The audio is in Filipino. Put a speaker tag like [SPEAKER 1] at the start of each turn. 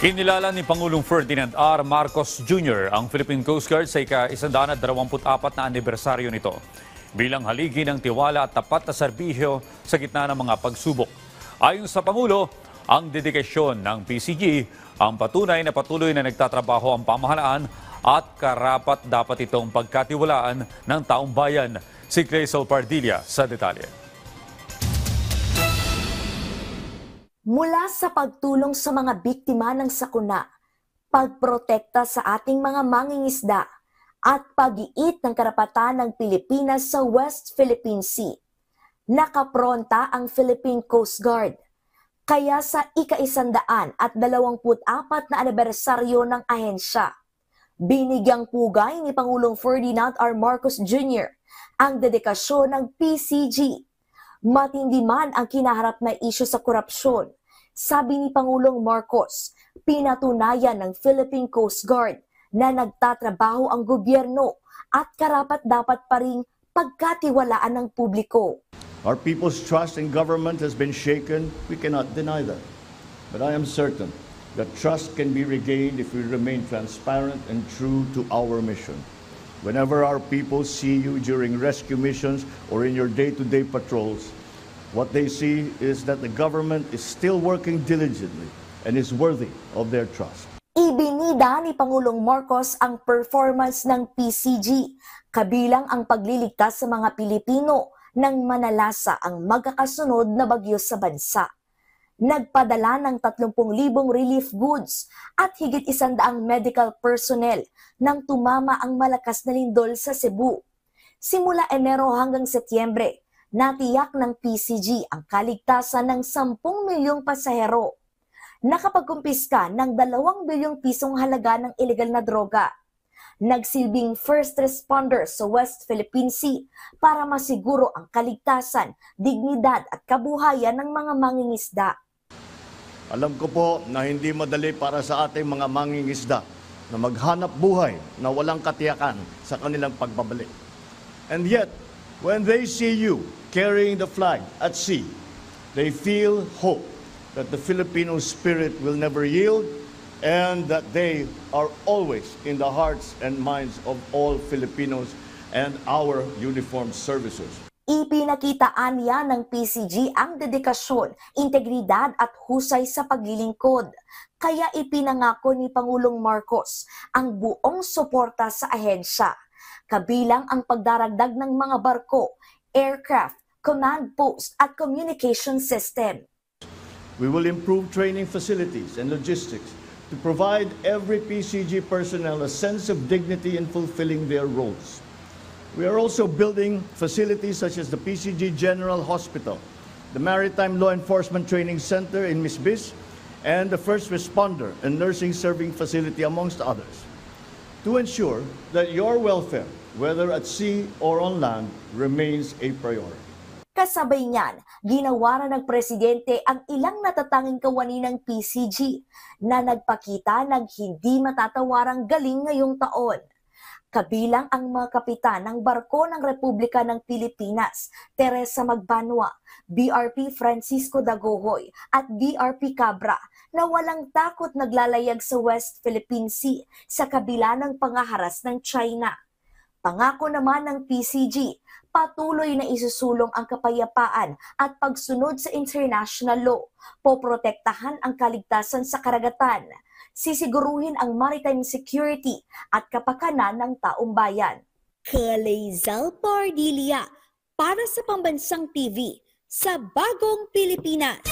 [SPEAKER 1] Kinilala ni Pangulong Ferdinand R. Marcos Jr. ang Philippine Coast Guard sa ika-124 na anibersaryo nito bilang haligi ng tiwala at tapat na serbisyo sa gitna ng mga pagsubok. Ayon sa Pangulo, ang dedikasyon ng PCG ang patunay na patuloy na nagtatrabaho ang pamahalaan at karapat dapat itong pagkatiwalaan ng taong bayan. Si Crazel Pardilla sa detalye.
[SPEAKER 2] Mula sa pagtulong sa mga biktima ng sakuna, pagprotekta sa ating mga mangingisda, at pag-iit ng karapatan ng Pilipinas sa West Philippine Sea, nakapronta ang Philippine Coast Guard. Kaya sa ika-124 na anibersaryo ng ahensya, binigyang pugay ni Pangulong Ferdinand R. Marcos Jr. ang dedikasyon ng PCG. Matindi man ang kinaharap na isyu sa korupsyon, sabi ni Pangulong Marcos, pinatunayan ng Philippine Coast Guard na nagtatrabaho ang gobyerno at karapat-dapat pa ring pagkatiwalaan ng publiko.
[SPEAKER 3] Our people's trust in government has been shaken. We cannot deny that. But I am certain that trust can be regained if we remain transparent and true to our mission. Whenever our people see you during rescue missions or in your day-to-day patrols, what they see is that the government is still working diligently and is worthy of their trust.
[SPEAKER 2] Ibinida ni Pangulong Marcos ang performance ng PCG, kabilang ang pagliligtas sa mga Pilipino nang manalasa ang magkakasunod na bagyo sa bansa. Nagpadala ng 30,000 relief goods at higit 100 medical personnel nang tumama ang malakas na lindol sa Cebu. Simula Enero hanggang Setyembre, natiyak ng PCG ang kaligtasan ng 10 milyong pasahero. Nakapagkumpiska ng 2 bilyong pisong halaga ng ilegal na droga. Nagsilbing first responder sa West Philippine Sea para masiguro ang kaligtasan, dignidad at kabuhayan ng mga mangingisda.
[SPEAKER 3] Alam ko po na hindi madali para sa ating mga mangingisda na maghanap buhay na walang katiyakan sa kanilang pagbabalik. And yet, when they see you carrying the flag at sea, they feel hope that the Filipino spirit will never yield and that they are always in the hearts and minds of all Filipinos and our uniformed services.
[SPEAKER 2] Ipinakitaan niya ng PCG ang dedikasyon, integridad at husay sa paglilingkod. Kaya ipinangako ni Pangulong Marcos ang buong suporta sa ahensya, kabilang ang pagdaragdag ng mga barko, aircraft, command post at communication system.
[SPEAKER 3] We will improve training facilities and logistics to provide every PCG personnel a sense of dignity in fulfilling their roles. We are also building facilities such as the PCG General Hospital, the Maritime Law Enforcement Training Center in Misbis, and the First Responder and Nursing Serving Facility, amongst others, to ensure that your welfare, whether at sea or on land, remains a priority.
[SPEAKER 2] Kasabay niyan, ginawa ng Presidente ang ilang natatanging kawani ng PCG na nagpakita ng hindi matatawarang galing ngayong taon. Kabilang ang mga kapitan ng barko ng Republika ng Pilipinas, Teresa Magbanwa, BRP Francisco Dagohoy at BRP Cabra na walang takot naglalayag sa West Philippine Sea sa kabila ng pangaharas ng China. Pangako naman ng PCG, patuloy na isusulong ang kapayapaan at pagsunod sa international law, poprotektahan ang kaligtasan sa karagatan, sisiguruhin ang maritime security at kapakanan ng taong bayan. Crazel Pardilla para sa Pambansang TV sa Bagong Pilipinas.